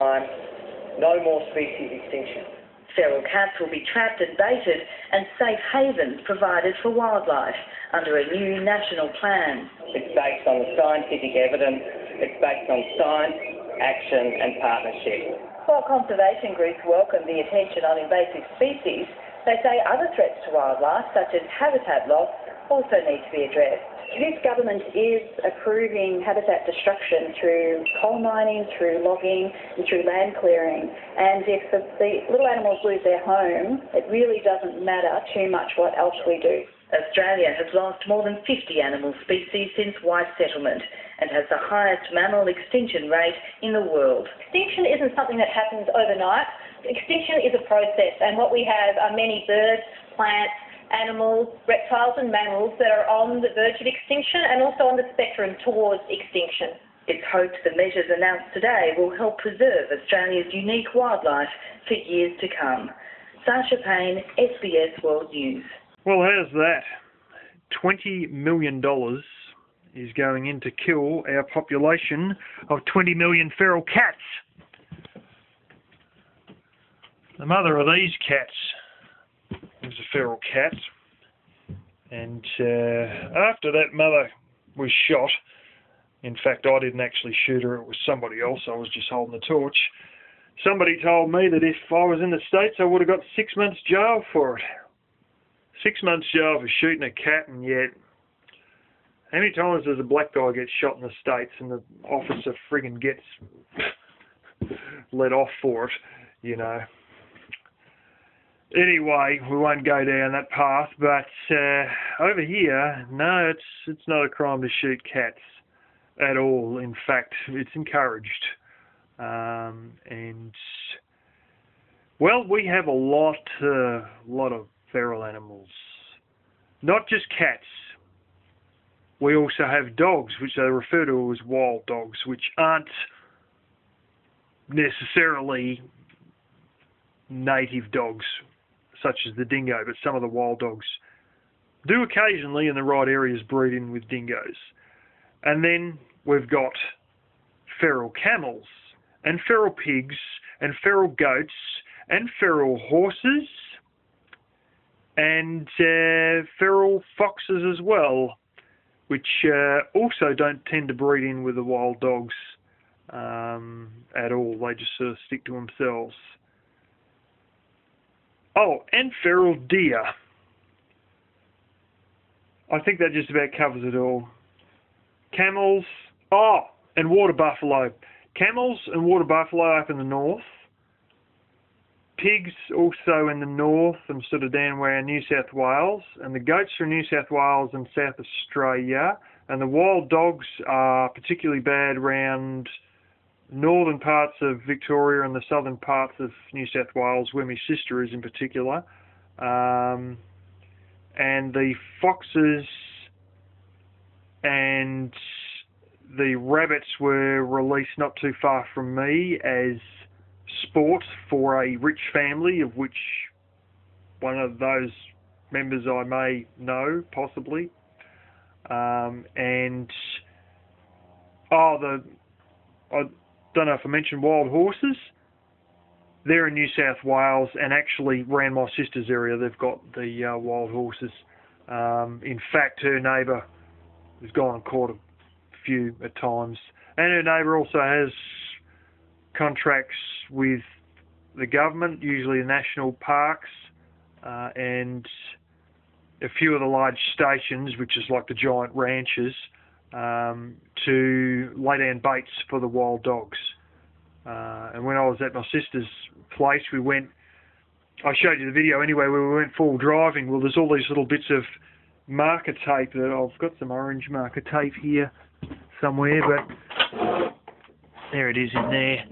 No more species extinction. Feral cats will be trapped and baited and safe havens provided for wildlife under a new national plan. It's based on the scientific evidence, it's based on science, action and partnership. While conservation groups welcome the attention on invasive species, they say other threats to wildlife, such as habitat loss, also need to be addressed. This government is approving habitat destruction through coal mining, through logging and through land clearing. And if the little animals lose their home, it really doesn't matter too much what else we do. Australia has lost more than 50 animal species since white settlement and has the highest mammal extinction rate in the world. Extinction isn't something that happens overnight. Extinction is a process, and what we have are many birds, plants, animals, reptiles and mammals that are on the verge of extinction and also on the spectrum towards extinction. It's hoped the measures announced today will help preserve Australia's unique wildlife for years to come. Sasha Payne, SBS World News. Well, how's that? $20 million is going in to kill our population of 20 million feral cats. The mother of these cats was a feral cat, and after that mother was shot, in fact I didn't actually shoot her, it was somebody else, I was just holding the torch. Somebody told me that if I was in the States I would have got 6 months jail for it. 6 months jail for shooting a cat, and yet how many times does a black guy get shot in the States and the officer friggin' gets let off for it, you know. Anyway, we won't go down that path, but over here, no, it's not a crime to shoot cats at all. In fact, it's encouraged. And, well, we have a lot of feral animals. Not just cats. We also have dogs, which they refer to as wild dogs, which aren't necessarily native dogs, such as the dingo, but some of the wild dogs do occasionally, in the right areas, breed in with dingoes. And then we've got feral camels, and feral pigs, and feral goats, and feral horses, and feral foxes as well, which also don't tend to breed in with the wild dogs at all. They just sort of stick to themselves. Oh, and feral deer. I think that just about covers it all. Camels, and water buffalo. Camels and water buffalo up in the north. Pigs also in the north and sort of down where New South Wales. And the goats are in New South Wales and South Australia. And the wild dogs are particularly bad around northern parts of Victoria and the southern parts of New South Wales, where my sister is in particular. And the foxes and the rabbits were released not too far from me as sport for a rich family, of which one of those members I may know, possibly. I don't know if I mentioned wild horses. They're in New South Wales, and actually around my sister's area they've got the wild horses. In fact, her neighbour has gone and caught a few at times, and her neighbour also has contracts with the government, usually the national parks, and a few of the large stations, which is like the giant ranches, to lay down baits for the wild dogs. And when I was at my sister's place, we went, I showed you the video anyway, where we went full driving. Well, there's all these little bits of marker tape that I've got some orange marker tape here somewhere, but there it is in there.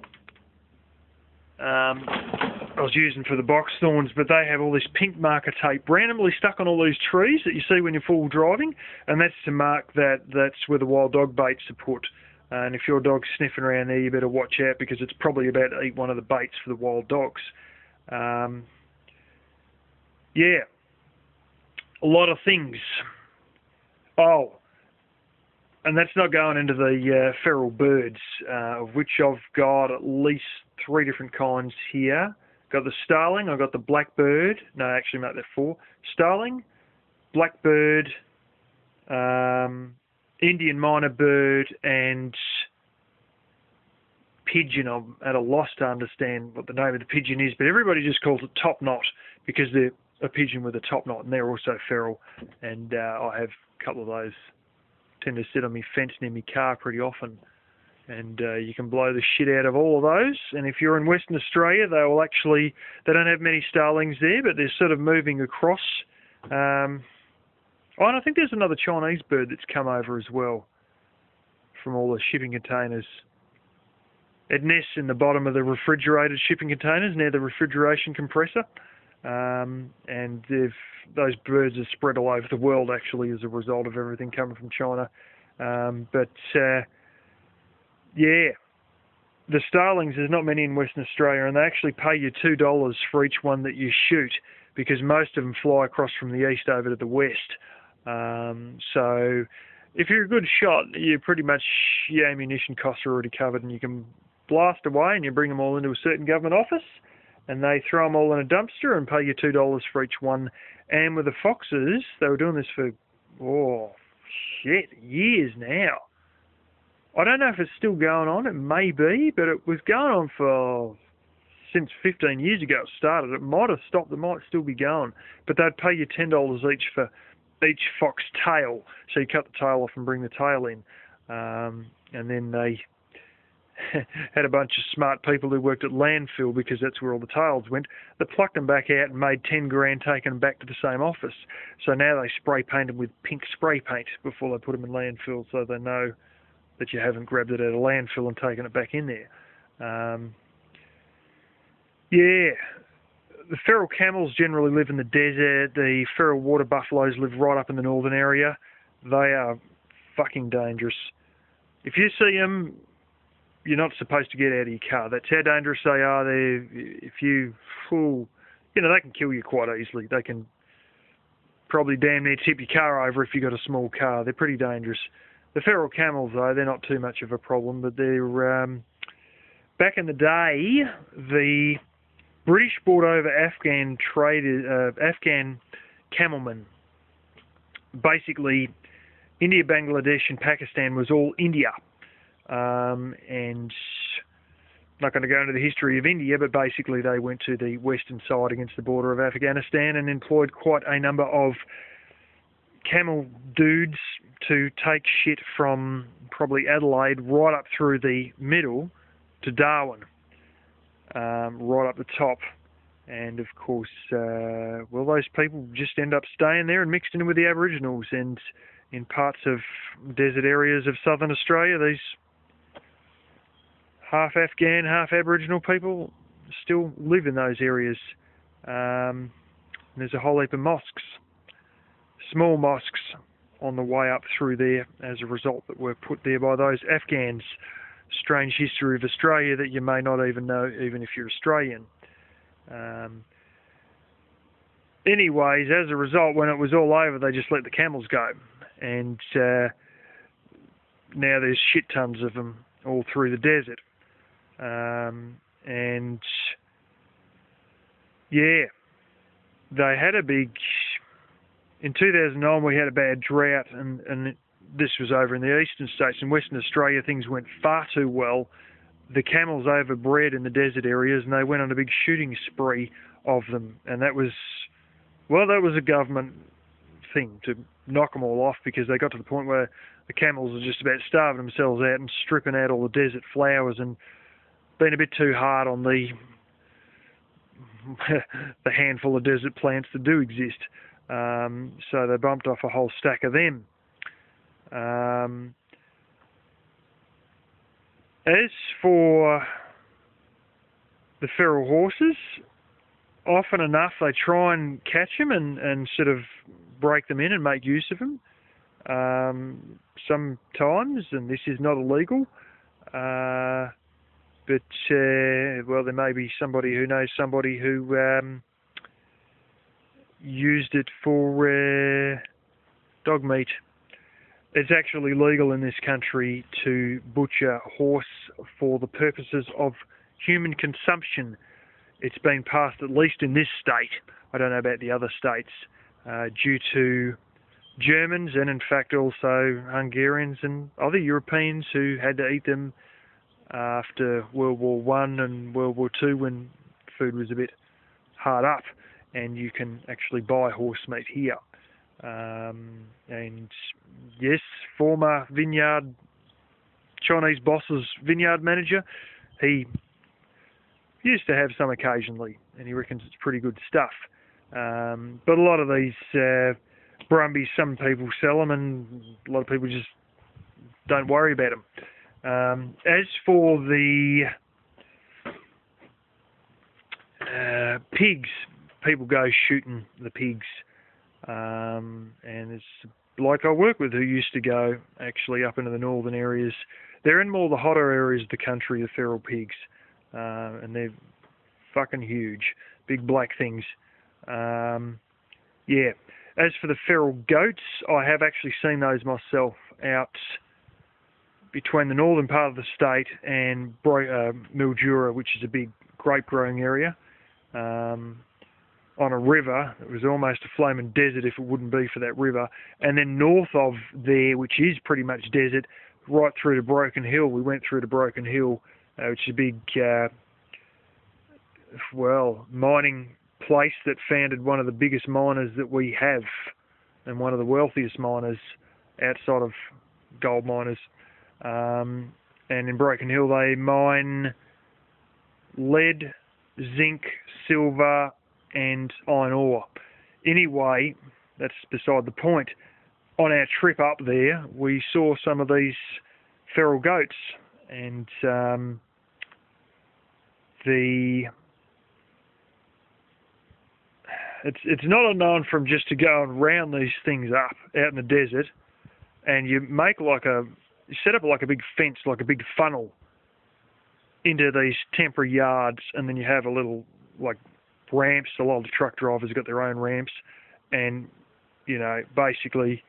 I was using for the box thorns, but they have all this pink marker tape randomly stuck on all these trees that you see when you're full driving, and that's to mark that that's where the wild dog baits are put. And if your dog's sniffing around there, you better watch out, because it's probably about to eat one of the baits for the wild dogs. Yeah, a lot of things. Oh, And that's not going into the feral birds, of which I've got at least 3 different kinds here. Got the starling, I've got the blackbird. No, actually, mate, they're 4. Starling, blackbird, Indian minor bird, and pigeon. I'm at a loss to understand what the name of the pigeon is, but everybody just calls it top knot because they're a pigeon with a top knot, and they're also feral. And I have a couple of those. Tend to sit on my fence near my car pretty often, and you can blow the shit out of all of those. And if you're in Western Australia, they don't have many starlings there, but they're sort of moving across. And I think there's another Chinese bird that's come over as well from all the shipping containers. It nests in the bottom of the refrigerated shipping containers near the refrigeration compressor. And those birds are spread all over the world actually as a result of everything coming from China. Yeah, the starlings, there's not many in Western Australia, and they actually pay you $2 for each one that you shoot because most of them fly across from the east over to the west. So if you're a good shot, you pretty much, your ammunition costs are already covered, and you can blast away and you bring them all into a certain government office and they throw them all in a dumpster and pay you $2 for each one. And with the foxes, they were doing this for, years now. I don't know if it's still going on, it may be, but it was going on since 15 years ago it started. It might have stopped, it might still be going, but they'd pay you $10 each for each fox tail. So you cut the tail off and bring the tail in. And then they had a bunch of smart people who worked at landfill, because that's where all the tails went. They plucked them back out and made 10 grand taking them back to the same office. So now they spray paint them with pink spray paint before they put them in landfill, so they know that you haven't grabbed it out of landfill and taken it back in there. The feral camels generally live in the desert. The feral water buffaloes live right up in the northern area. They are fucking dangerous. If you see them, you're not supposed to get out of your car. That's how dangerous they are. They can kill you quite easily. They can probably damn near tip your car over if you've got a small car. They're pretty dangerous. The feral camels, though, they're not too much of a problem, but they're... back in the day, the British brought over Afghan camelmen. Basically, India, Bangladesh and Pakistan was all India. And I'm not going to go into the history of India, but basically they went to the western side against the border of Afghanistan and employed quite a number of camel dudes to take shit from probably Adelaide right up through the middle to Darwin, right up the top. And of course, those people just end up staying there and mixed in with the Aboriginals. And in parts of desert areas of southern Australia, these half Afghan, half Aboriginal people still live in those areas. There's a whole heap of mosques, small mosques on the way up through there as a result that were put there by those Afghans. Strange history of Australia that you may not even know, even if you're Australian. Anyways, as a result, when it was all over, they just let the camels go. And now there's shit tons of them all through the desert. They had a big... In 2009, we had a bad drought, and this was over in the eastern states. In Western Australia, things went far too well. The camels overbred in the desert areas, and they went on a big shooting spree of them. And that was a government thing to knock them all off, because they got to the point where the camels were just about starving themselves out and stripping out all the desert flowers and being a bit too hard on the handful of desert plants that do exist. So they bumped off a whole stack of them. As for the feral horses, often enough they try and catch them and sort of break them in and make use of them. Sometimes, and this is not illegal, but there may be somebody who knows somebody who used it for dog meat. it's actually legal in this country to butcher horse for the purposes of human consumption. It's been passed, at least in this state, I don't know about the other states, due to Germans and in fact also Hungarians and other Europeans who had to eat them after World War I and World War II when food was a bit hard up, and you can actually buy horse meat here. And yes, former Chinese boss's vineyard manager, he used to have some occasionally, and he reckons it's pretty good stuff. But a lot of these brumbies, some people sell them, and a lot of people just don't worry about them. As for the pigs, people go shooting the pigs, and it's like I work with who used to go actually up into the northern areas. They're in more the hotter areas of the country, the feral pigs, and they're fucking huge, big black things. Yeah. As for the feral goats, I have actually seen those myself out between the northern part of the state and Mildura, which is a big grape growing area, on a river. It was almost a flaming desert if it wouldn't be for that river. And then north of there, which is pretty much desert, right through to Broken Hill. We went through to Broken Hill, which is a big, mining place that founded one of the biggest miners that we have and one of the wealthiest miners outside of gold miners. And in Broken Hill they mine lead, zinc, silver and iron ore. Anyway, that's beside the point. On our trip up there we saw some of these feral goats, and it's not unknown for them just to go and round these things up out in the desert, and you set up like a big fence, like a big funnel into these temporary yards, and then you have a little like ramps. A lot of the truck drivers have got their own ramps, and basically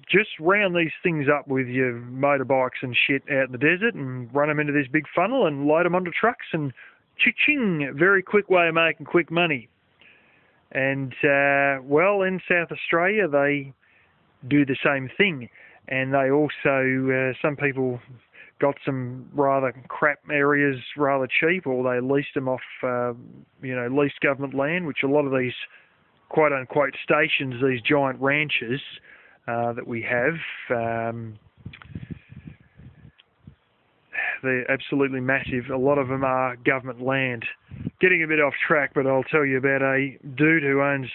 just round these things up with your motorbikes and shit out in the desert and run them into this big funnel and load them onto trucks, and cha-ching, very quick way of making quick money. And in South Australia they do the same thing, and they also some people got some rather crap areas rather cheap, or they leased them off leased government land, which a lot of these quote unquote stations, these giant ranches that we have, they're absolutely massive. A lot of them are government land. Getting a bit off track, but I'll tell you about a dude who owns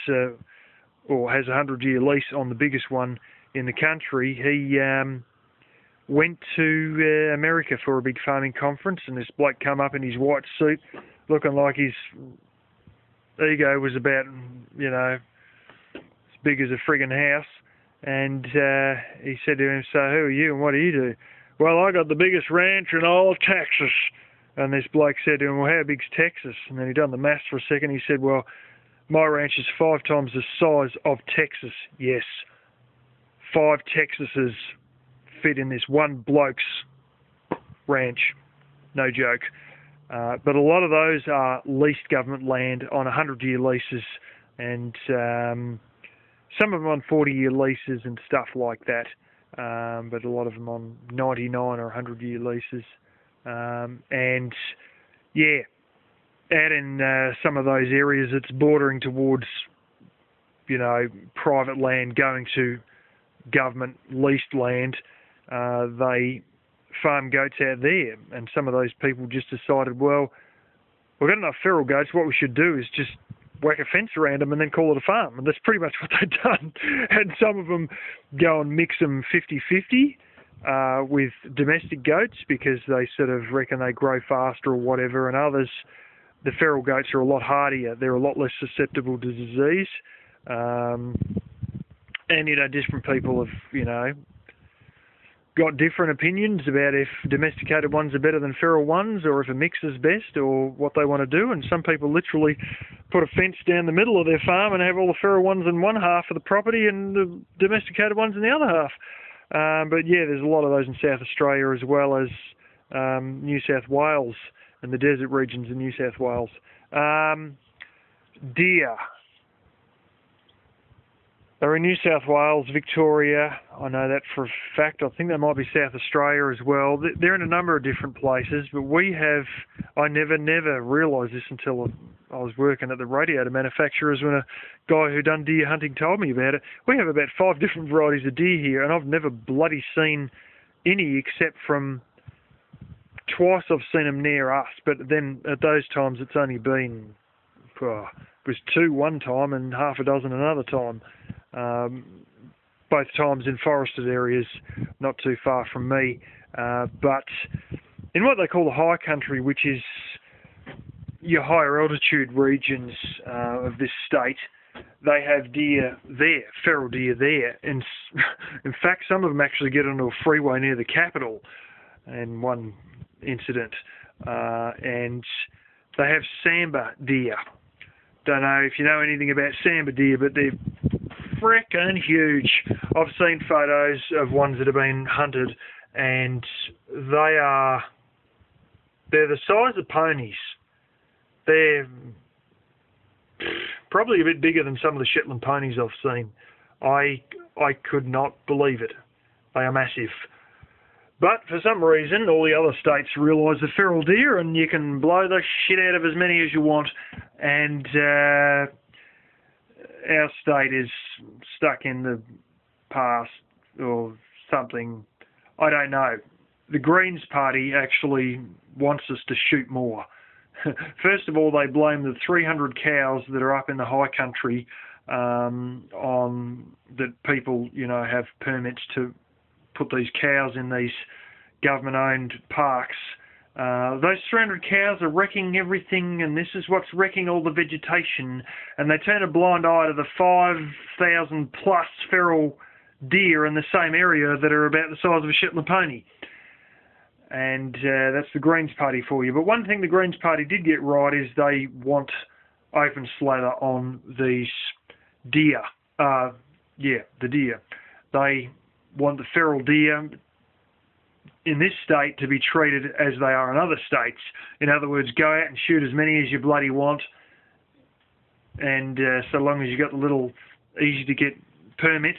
or has a 100-year lease on the biggest one in the country. He went to America for a big farming conference, and this bloke come up in his white suit looking like his ego was about, as big as a friggin' house. And he said to him, "So who are you and what do you do?" "Well, I got the biggest ranch in all Texas." And this bloke said to him, "Well, how big's Texas?" And then he done the maths for a second. He said, "Well, my ranch is 5 times the size of Texas." Yes, 5 Texases fit in this one bloke's ranch. No joke. But a lot of those are leased government land on 100-year leases, and some of them on 40-year leases and stuff like that. But a lot of them on 99 or 100-year leases. And yeah, out in some of those areas it's bordering towards, private land going to government leased land. They farm goats out there, and some of those people just decided, well, we've got enough feral goats, what we should do is just whack a fence around them and then call it a farm. And that's pretty much what they've done. And some of them go and mix them 50-50 with domestic goats because they sort of reckon they grow faster or whatever, and others, the feral goats are a lot hardier. They're a lot less susceptible to disease. And, different people have, got different opinions about if domesticated ones are better than feral ones, or if a mix is best, or what they want to do. And some people literally put a fence down the middle of their farm and have all the feral ones in one half of the property and the domesticated ones in the other half. But yeah, there's a lot of those in South Australia, as well as New South Wales and the desert regions in New South Wales. Deer. They're in New South Wales, Victoria. I know that for a fact. I think they might be South Australia as well. They're in a number of different places, but I never realised this until I was working at the radiator manufacturers, when a guy who done deer hunting told me about it. We have about 5 different varieties of deer here, and I've never bloody seen any except from twice I've seen them near us, but then at those times it's only been, it was 2 one time and half a dozen another time. Both times in forested areas, not too far from me. But in what they call the high country, which is your higher altitude regions of this state, they have deer there, feral deer there. And in fact, some of them actually get onto a freeway near the capital in one incident. And they have sambar deer. Don't know if you know anything about sambar deer, but they're frickin' huge. I've seen photos of ones that have been hunted, and they're the size of ponies. They're probably a bit bigger than some of the Shetland ponies I've seen. I could not believe it. They are massive. But for some reason, all the other states realise the feral deer, and you can blow the shit out of as many as you want. And our state is stuck in the past or something. I don't know. The Greens Party actually wants us to shoot more. First of all, they blame the 300 cows that are up in the high country on that people, have permits to put these cows in these government-owned parks. Those 300 cows are wrecking everything, and this is what's wrecking all the vegetation. And they turn a blind eye to the 5,000 plus feral deer in the same area that are about the size of a Shetland pony. And that's the Greens Party for you. But one thing the Greens Party did get right is they want open slather on these deer. The deer. They want the feral deer in this state to be treated as they are in other states. In other words, go out and shoot as many as you bloody want, and so long as you got the little easy to get permit.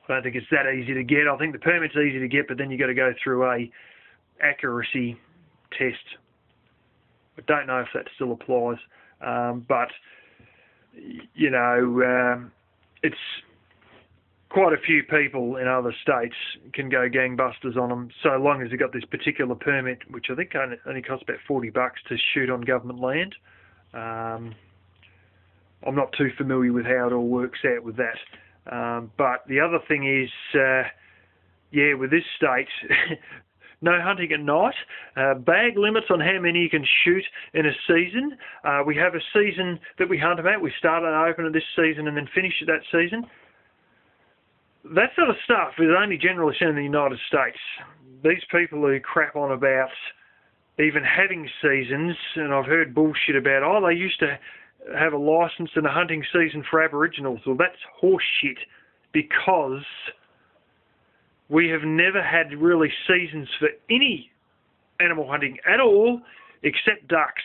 I don't think it's that easy to get. I think the permit's easy to get, but then you got to go through a accuracy test. I don't know if that still applies, but it's quite a few people in other states can go gangbusters on them, so long as they've got this particular permit, which I think only costs about $40 to shoot on government land. I'm not too familiar with how it all works out with that. But the other thing is, with this state, no hunting at night, bag limits on how many you can shoot in a season. We have a season that we hunt them at. We start and open at this season and then finish at that season. That sort of stuff is only generally seen in the United States. These people who crap on about even having seasons, and I've heard bullshit about, they used to have a licence and a hunting season for Aboriginals. Well, that's horse shit, because we have never had really seasons for any animal hunting at all, except ducks.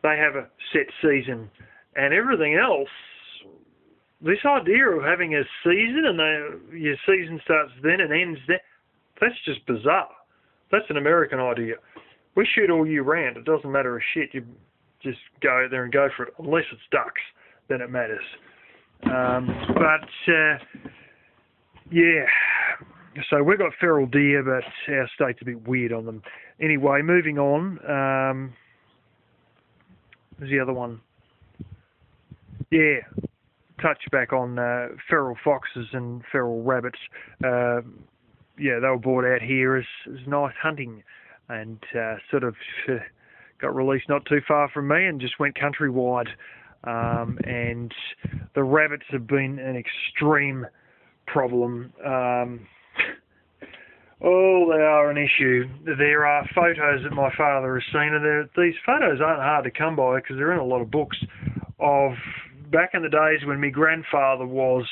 They have a set season, and everything else, this idea of having a season and your season starts then and ends then, that's just bizarre. That's an American idea. We shoot all year round. It doesn't matter a shit. You just go there and go for it. Unless it's ducks, then it matters. So we've got feral deer, but our state's a bit weird on them. Anyway, moving on. There's the other one. Touch back on feral foxes and feral rabbits. They were brought out here as nice hunting, and got released not too far from me and just went countrywide. And the rabbits have been an extreme problem. Oh, they are an issue. There are photos that my father has seen, and these photos aren't hard to come by because they're in a lot of books of back in the days when my grandfather was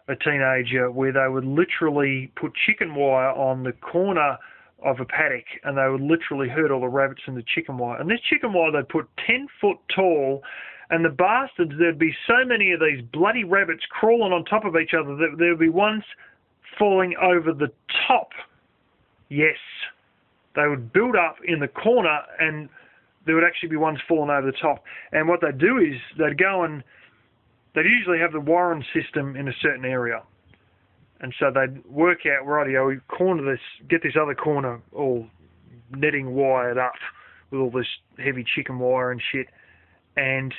a teenager, where they would literally put chicken wire on the corner of a paddock, and they would literally herd all the rabbits in the chicken wire. And this chicken wire they'd put 10 foot tall, and the bastards, there'd be so many of these bloody rabbits crawling on top of each other that there would be ones falling over the top. Yes, they would build up in the corner, and there would actually be ones falling over the top. And what they'd do is they'd go and they'd usually have the wiring system in a certain area. And so they'd work out, rightio, we corner this, get this other corner all netting wired up with all this heavy chicken wire and shit. And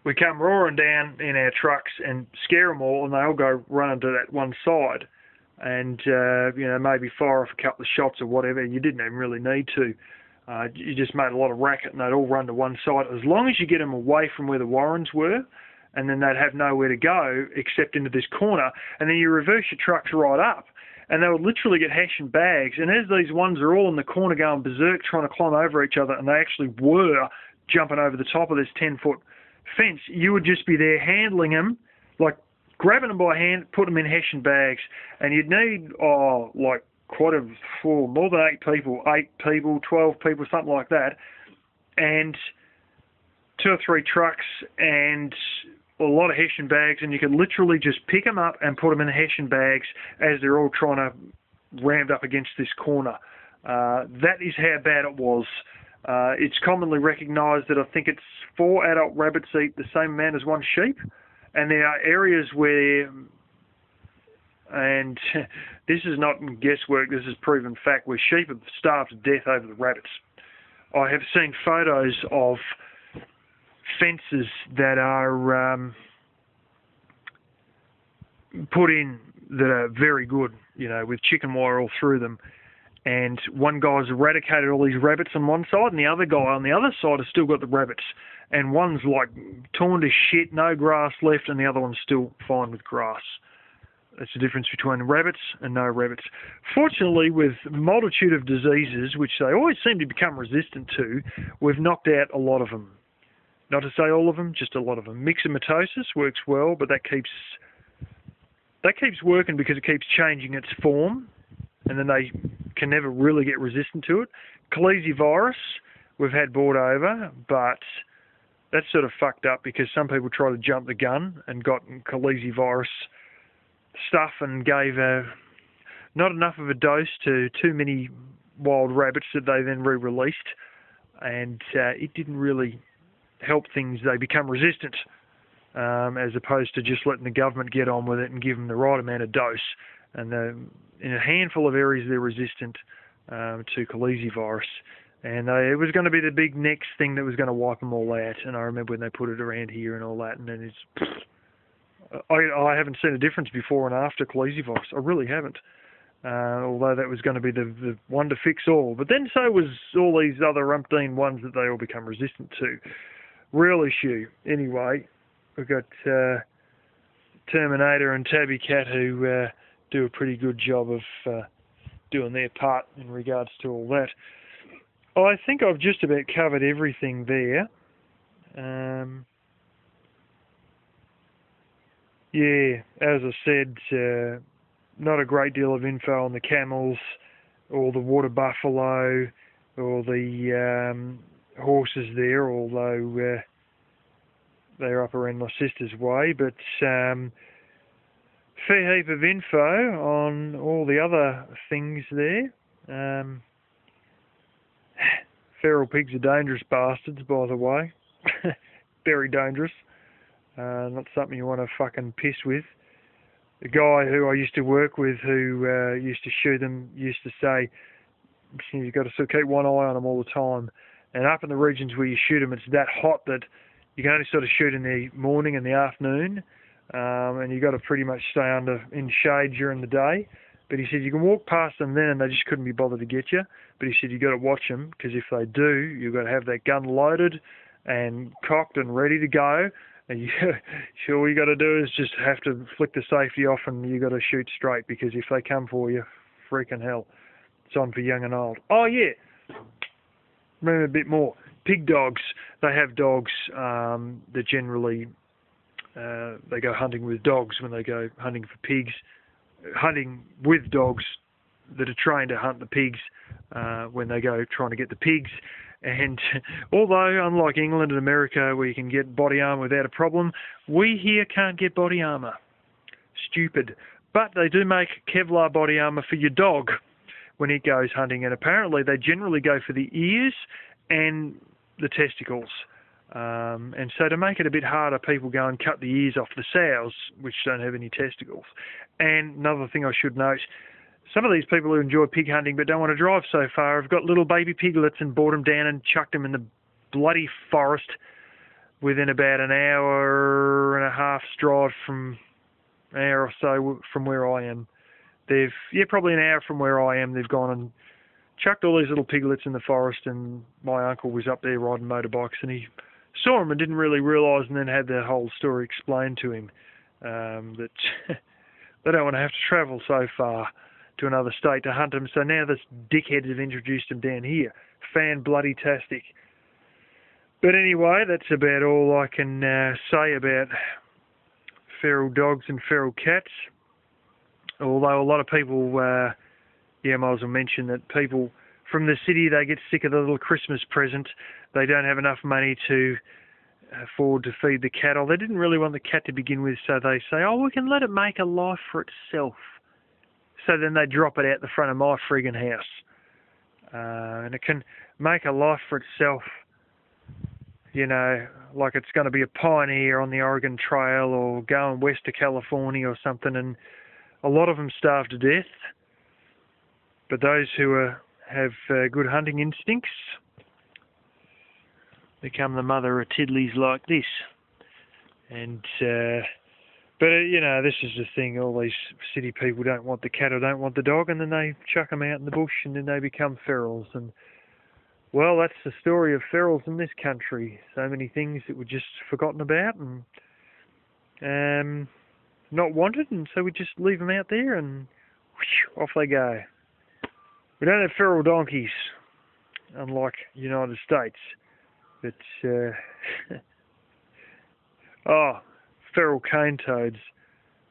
we come roaring down in our trucks and scare them all, and they all go running to that one side. And, maybe fire off a couple of shots or whatever. You didn't even really need to. You just made a lot of racket, and they'd all run to one side. As long as you get them away from where the warrens were, and then they'd have nowhere to go except into this corner, and then you reverse your trucks right up, and they would literally get hash and bags. And as these ones are all in the corner going berserk trying to climb over each other, and they actually were jumping over the top of this 10-foot fence, you would just be there handling them, like grabbing them by hand, put them in hash and bags, and you'd need, more than 8 people, 12 people, something like that, and 2 or 3 trucks and a lot of hessian bags, and you could literally just pick them up and put them in the hessian bags as they're all trying to rammed up against this corner. That is how bad it was. It's commonly recognised that I think it's 4 adult rabbits eat the same amount as 1 sheep, and there are areas where, and this is not guesswork, this is proven fact, where sheep have starved to death over the rabbits. I have seen photos of fences that are put in that are very good, with chicken wire all through them. And one guy's eradicated all these rabbits on one side, and the other guy on the other side has still got the rabbits. And one's like torn to shit, no grass left, and the other one's still fine with grass. That's the difference between rabbits and no rabbits. Fortunately, with a multitude of diseases, which they always seem to become resistant to, we've knocked out a lot of them. Not to say all of them, just a lot of them. Myxomatosis works well, but that keeps working because it keeps changing its form, and then they can never really get resistant to it. Calesivirus, we've had brought over, but that's sort of fucked up because some people try to jump the gun and got calesivirus stuff and gave not enough of a dose to too many wild rabbits that they then re-released, and it didn't really help things. They become resistant, as opposed to just letting the government get on with it and give them the right amount of dose. And in a handful of areas they're resistant to calesivirus. And it was going to be the big next thing that was going to wipe them all out. And I remember when they put it around here and all that. And then I haven't seen a difference before and after calesivirus. I really haven't. Although that was going to be the one to fix all. But then so was all these other umpteen ones that they all become resistant to. Real issue. Anyway, we've got Terminator and Tabby Cat who do a pretty good job of doing their part in regards to all that. I think I've just about covered everything there. Yeah, as I said, not a great deal of info on the camels or the water buffalo or the horses there, although they're up around my sister's way, but fair heap of info on all the other things there. Feral pigs are dangerous bastards, by the way. Very dangerous. Not something you want to fucking piss with. The guy who I used to work with who used to shoot them used to say, you've got to sort of keep one eye on them all the time. And up in the regions where you shoot them, it's that hot that you can only sort of shoot in the morning and the afternoon. And you've got to pretty much stay in shade during the day. But he said you can walk past them then and they just couldn't be bothered to get you. But he said you've got to watch them, because if they do, you've got to have that gun loaded and cocked and ready to go. And all you got to do is just have to flick the safety off, and you got to shoot straight, because if they come for you, freaking hell. It's on for young and old. Oh, yeah. Remember a bit more. Pig dogs. They have dogs that generally, they go hunting with dogs when they go hunting for pigs. Hunting with dogs that are trained to hunt the pigs when they go trying to get the pigs. And although, unlike England and America, where you can get body armour without a problem, we here can't get body armour. Stupid. But they do make Kevlar body armour for your dog when it goes hunting, and apparently they generally go for the ears and the testicles. And so to make it a bit harder, people go and cut the ears off the sows, which don't have any testicles. And another thing I should note, some of these people who enjoy pig hunting but don't want to drive so far have got little baby piglets and brought them down and chucked them in the bloody forest within about an hour and a half's drive from an hour or so from where I am. Probably an hour from where I am, they've gone and chucked all these little piglets in the forest, and my uncle was up there riding motorbikes and he saw them and didn't really realise, and then had the whole story explained to him that they don't want to have to travel so far to another state to hunt them, so now this dickheads have introduced them down here. Fan-bloody-tastic. But anyway, that's about all I can say about feral dogs and feral cats. Although a lot of people, might as well mention that people from the city, they get sick of the little Christmas present. They don't have enough money to afford to feed the cat, or they didn't really want the cat to begin with, so they say, oh, we can let it make a life for itself. So then they drop it out the front of my friggin' house. And it can make a life for itself, you know, like it's going to be a pioneer on the Oregon Trail or going west to California or something, and a lot of them starve to death. But those who have good hunting instincts become the mother of tiddlies like this. And but you know, this is the thing, all these city people don't want the cat or don't want the dog, and then they chuck them out in the bush and then they become ferals. And well, that's the story of ferals in this country. So many things that were just forgotten about and not wanted, and so we just leave them out there and whoosh, off they go. We don't have feral donkeys, unlike the United States. But feral cane toads,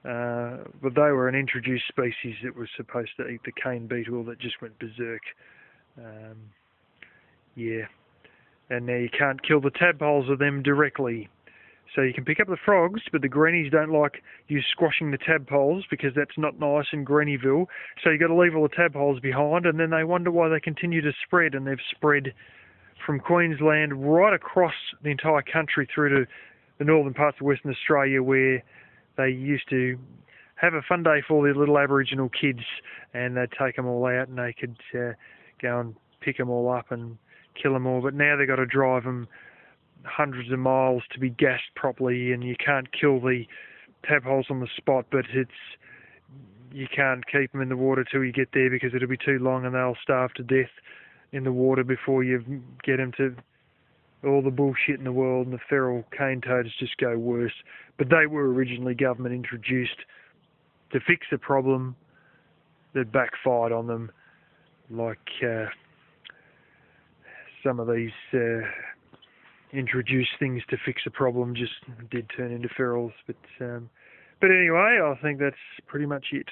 but they were an introduced species that was supposed to eat the cane beetle that just went berserk. And now you can't kill the tadpoles of them directly. So you can pick up the frogs, but the greenies don't like you squashing the tadpoles because that's not nice in Greenyville. So you've got to leave all the tadpoles behind, and then they wonder why they continue to spread, and they've spread from Queensland right across the entire country through to the northern parts of Western Australia, where they used to have a fun day for all the little Aboriginal kids, and they'd take them all out and they could go and pick them all up and kill them all. But now they've got to drive them hundreds of miles to be gassed properly, and you can't kill the tadpoles on the spot, but you can't keep them in the water till you get there because it'll be too long and they'll starve to death in the water before you get them to all the bullshit in the world, and the feral cane toads just go worse. But they were originally government introduced to fix a problem that backfired on them, like some of these introduced things to fix a problem just did turn into ferals. But anyway, I think that's pretty much it.